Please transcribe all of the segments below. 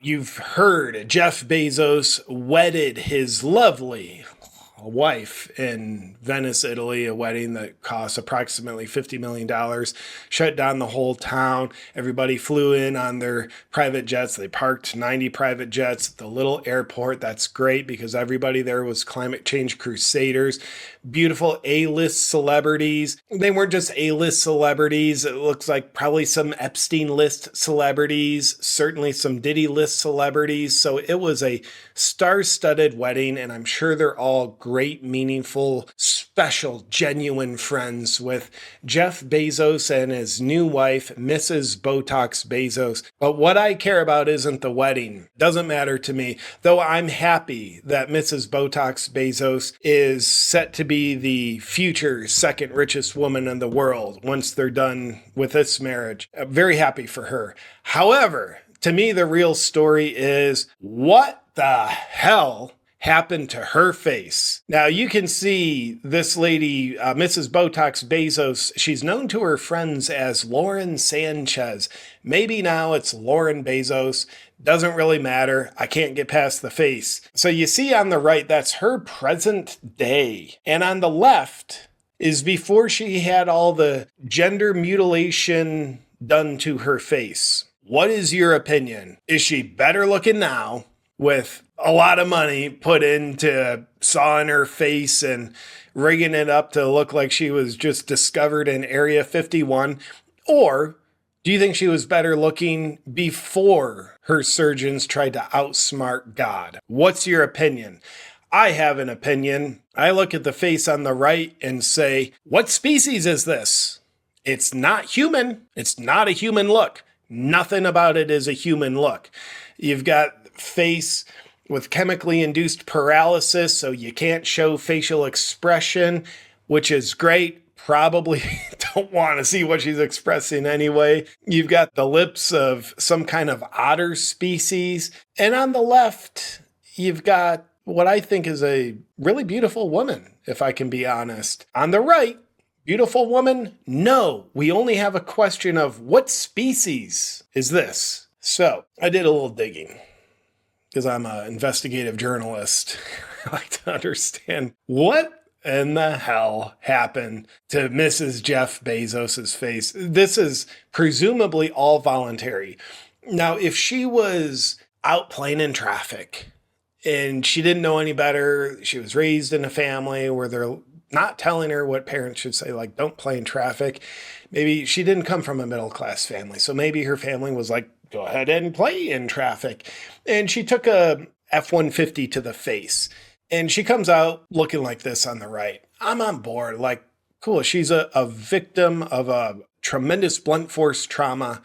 You've heard Jeff Bezos wedded his lovely wife in Venice, Italy, a wedding that cost approximately $50 million, shut down the whole town. Everybody flew in on their private jets. They parked 90 private jets at the little airport. That's great because everybody there was climate change crusaders. Beautiful A-list celebrities. They weren't just A-list celebrities. It looks like probably some Epstein list celebrities, certainly some Diddy list celebrities. So it was a star-studded wedding, and I'm sure they're all great, meaningful, special, genuine friends with Jeff Bezos and his new wife, Mrs. Botox Bezos. But what I care about isn't the wedding. Doesn't matter to me, though I'm happy that Mrs. Botox Bezos is set to be the future second richest woman in the world once they're done with this marriage. I'm very happy for her. However, to me, the real story is what the hell happened to her face. Now, you can see this lady, Mrs. Botox Bezos, she's known to her friends as Lauren Sanchez. Maybe now it's Lauren Bezos. Doesn't really matter. I can't get past the face. So you see on the right, that's her present day. And on the left is before she had all the gender mutilation done to her face. What is your opinion? Is she better looking now with a lot of money put into sawing her face and rigging it up to look like she was just discovered in Area 51? Or do you think she was better looking before her surgeons tried to outsmart God? What's your opinion? I have an opinion. I look at the face on the right and say, what species is this? It's not human. It's not a human look. Nothing about it is a human look. You've got face with chemically induced paralysis, so you can't show facial expression, which is great. Probably don't want to see what she's expressing anyway. You've got the lips of some kind of otter species. And on the left, you've got what I think is a really beautiful woman, if I can be honest. On the right, beautiful woman? No, we only have a question of what species is this? So I did a little digging because I'm an investigative journalist. I like to understand what in the hell happened to Mrs. Jeff Bezos's face. This is presumably all voluntary. Now, if she was out playing in traffic and she didn't know any better, she was raised in a family where they're not telling her what parents should say, like, don't play in traffic. Maybe she didn't come from a middle-class family. So maybe her family was like, go ahead and play in traffic. And she took a F-150 to the face. And she comes out looking like this on the right. I'm on board. Like, cool. She's a victim of a tremendous blunt force trauma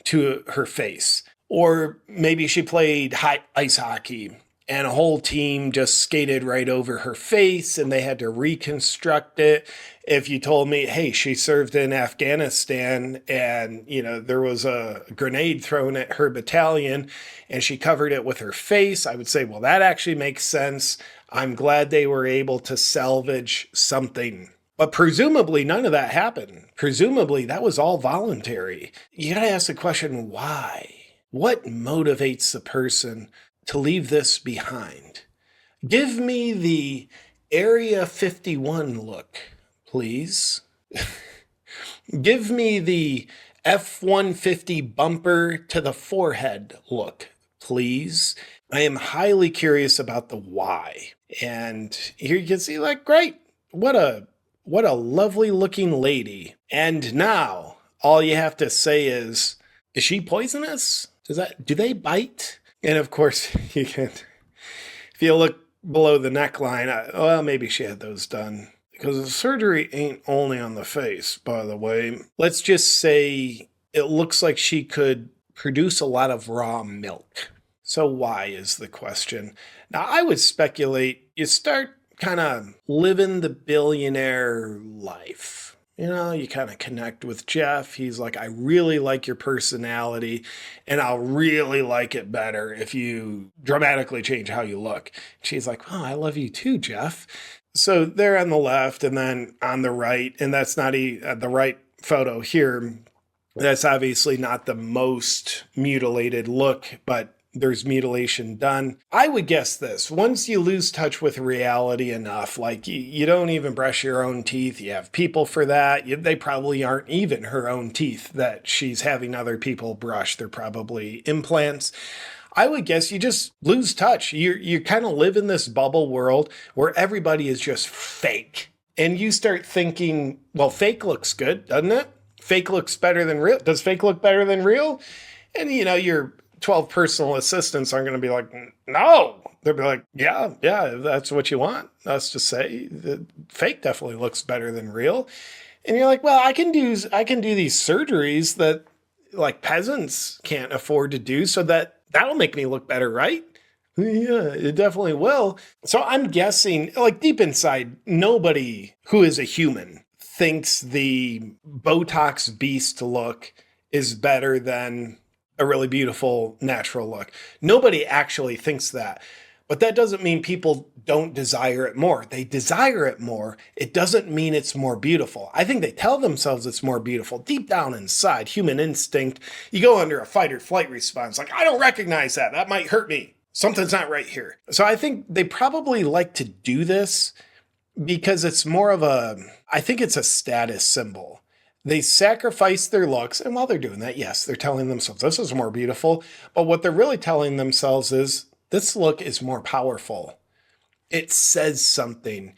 to her face. Or maybe she played ice hockey and a whole team just skated right over her face and they had to reconstruct it. If you told me, hey, she served in Afghanistan and, there was a grenade thrown at her battalion and she covered it with her face, I would say, well, that actually makes sense. I'm glad they were able to salvage something. But presumably none of that happened. Presumably that was all voluntary. You gotta ask the question, why? What motivates the person to leave this behind? Give me the Area 51 look, please. Give me the F-150 bumper to the forehead look, please. I am highly curious about the why. And here you can see, like, great. What a lovely looking lady. And now all you have to say is she poisonous? Do they bite? And of course, you can, if you look below the neckline, well, maybe she had those done. Because the surgery ain't only on the face, by the way. Let's just say it looks like she could produce a lot of raw milk. So why is the question? Now, I would speculate you start kind of living the billionaire life. You kind of connect with Jeff. He's like, I really like your personality, and I'll really like it better if you dramatically change how you look. She's like, oh, I love you too, Jeff. So they're on the left and then on the right, and that's not the right photo here. That's obviously not the most mutilated look, but there's mutilation done. I would guess this. Once you lose touch with reality enough, like you don't even brush your own teeth, you have people for that. They probably aren't even her own teeth that she's having other people brush. They're probably implants. I would guess you just lose touch. You kind of live in this bubble world where everybody is just fake. And you start thinking, well, fake looks good, doesn't it? Fake looks better than real. Does fake look better than real? And, your 12 personal assistants aren't going to be like, no. They'll be like, yeah, if that's what you want us to say. The fake definitely looks better than real. And you're like, well, I can do these surgeries that like peasants can't afford to do, so that'll make me look better, right? Yeah, it definitely will. So I'm guessing, like deep inside, nobody who is a human thinks the Botox beast look is better than a really beautiful natural look. Nobody actually thinks that. But that doesn't mean people don't desire it more. They desire it more. It doesn't mean it's more beautiful. I think they tell themselves it's more beautiful. Deep down inside, human instinct, you go under a fight or flight response. Like, I don't recognize that. That might hurt me. Something's not right here. So I think they probably like to do this because it's more of I think it's a status symbol. They sacrifice their looks, and while they're doing that, yes, they're telling themselves this is more beautiful, but what they're really telling themselves is this look is more powerful. It says something,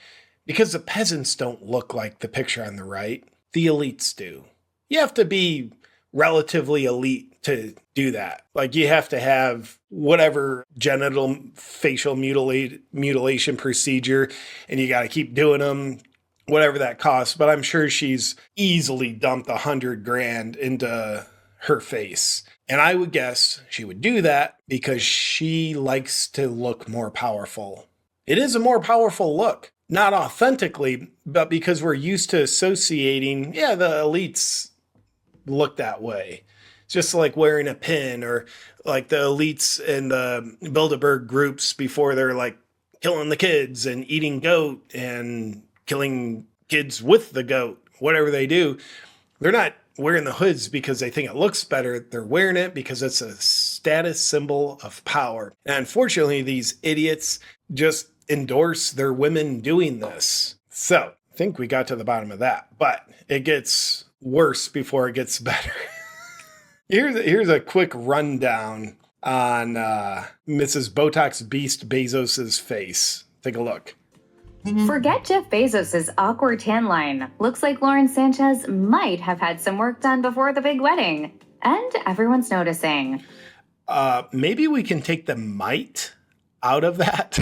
because the peasants don't look like the picture on the right. The elites do. You have to be relatively elite to do that. Like you have to have whatever genital facial mutilation procedure, and you got to keep doing them, whatever that costs. But I'm sure she's easily dumped $100,000 into her face. And I would guess she would do that because she likes to look more powerful. It is a more powerful look. Not authentically, but because we're used to associating, the elites look that way. It's just like wearing a pin, or like the elites in the Bilderberg groups before they're like killing the kids and eating goat and killing kids with the goat, whatever they do. They're not wearing the hoods because they think it looks better. They're wearing it because it's a status symbol of power. And unfortunately, these idiots just endorse their women doing this. So I think we got to the bottom of that, but it gets worse before it gets better. Here's a quick rundown on Mrs. Botox Beast Bezos's face. Take a look. Forget Jeff Bezos' awkward tan line. Looks like Lauren Sanchez might have had some work done before the big wedding. And everyone's noticing. Maybe we can take the might out of that.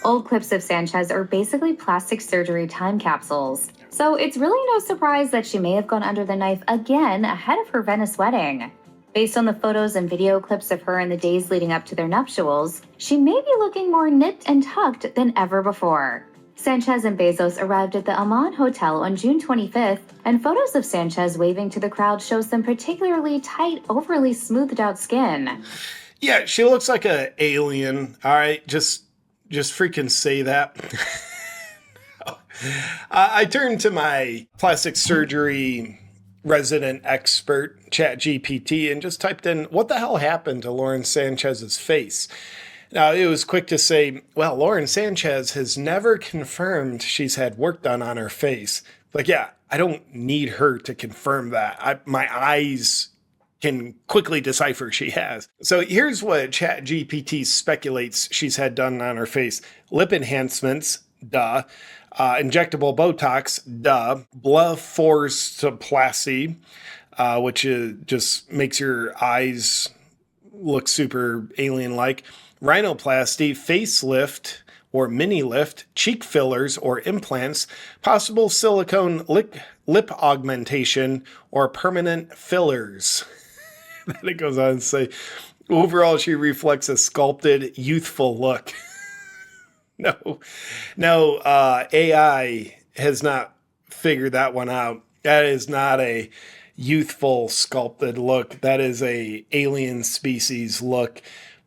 Old clips of Sanchez are basically plastic surgery time capsules. So it's really no surprise that she may have gone under the knife again ahead of her Venice wedding. Based on the photos and video clips of her in the days leading up to their nuptials, she may be looking more nipped and tucked than ever before. Sanchez and Bezos arrived at the Aman Hotel on June 25th, and photos of Sanchez waving to the crowd shows some particularly tight, overly smoothed out skin. Yeah, she looks like an alien. All right, just freaking say that. I turned to my plastic surgery resident expert, ChatGPT, and just typed in, what the hell happened to Lauren Sanchez's face? Now, it was quick to say, well, Lauren Sanchez has never confirmed she's had work done on her face. Like, yeah, I don't need her to confirm that. My eyes can quickly decipher she has. So here's what ChatGPT speculates she's had done on her face. Lip enhancements, duh. Injectable Botox, duh. Blepharoplasty, which just makes your eyes look super alien-like. Rhinoplasty, facelift or mini lift, cheek fillers or implants, possible silicone lip augmentation, or permanent fillers. Then it goes on to say, overall, she reflects a sculpted, youthful look. No, AI has not figured that one out. That is not a youthful, sculpted look. That is a alien species look,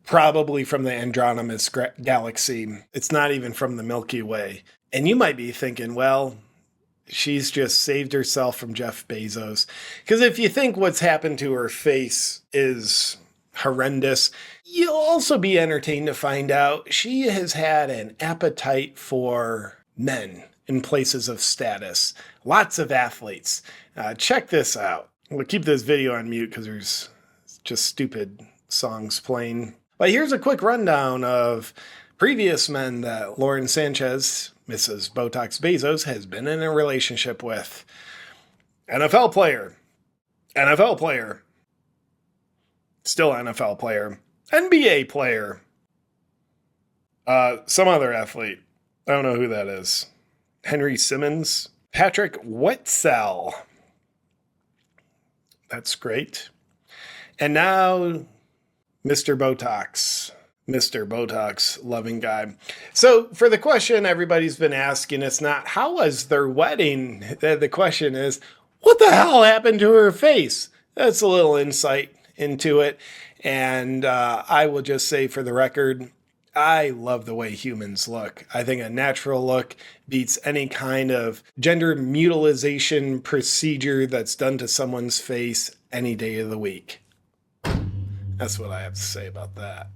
probably from the Andromeda Galaxy. It's not even from the Milky Way. And you might be thinking, well, she's just saved herself from Jeff Bezos. Because if you think what's happened to her face is horrendous, You'll also be entertained to find out she has had an appetite for men in places of status. Lots of athletes. Check this out. We'll keep this video on mute because there's just stupid songs playing. But here's a quick rundown of previous men that Lauren Sanchez, Mrs. Botox Bezos, has been in a relationship with. NFL player. NFL player. Still NFL player. NBA player. Some other athlete. I don't know who that is. Henry Simmons. Patrick Wetzel. That's great. And now, Mr. Botox. Mr. Botox, loving guy. So for the question everybody's been asking, it's not, how was their wedding? The question is, what the hell happened to her face? That's a little insight into it. And I will just say for the record, I love the way humans look. I think a natural look beats any kind of gender mutilization procedure that's done to someone's face any day of the week. That's what I have to say about that.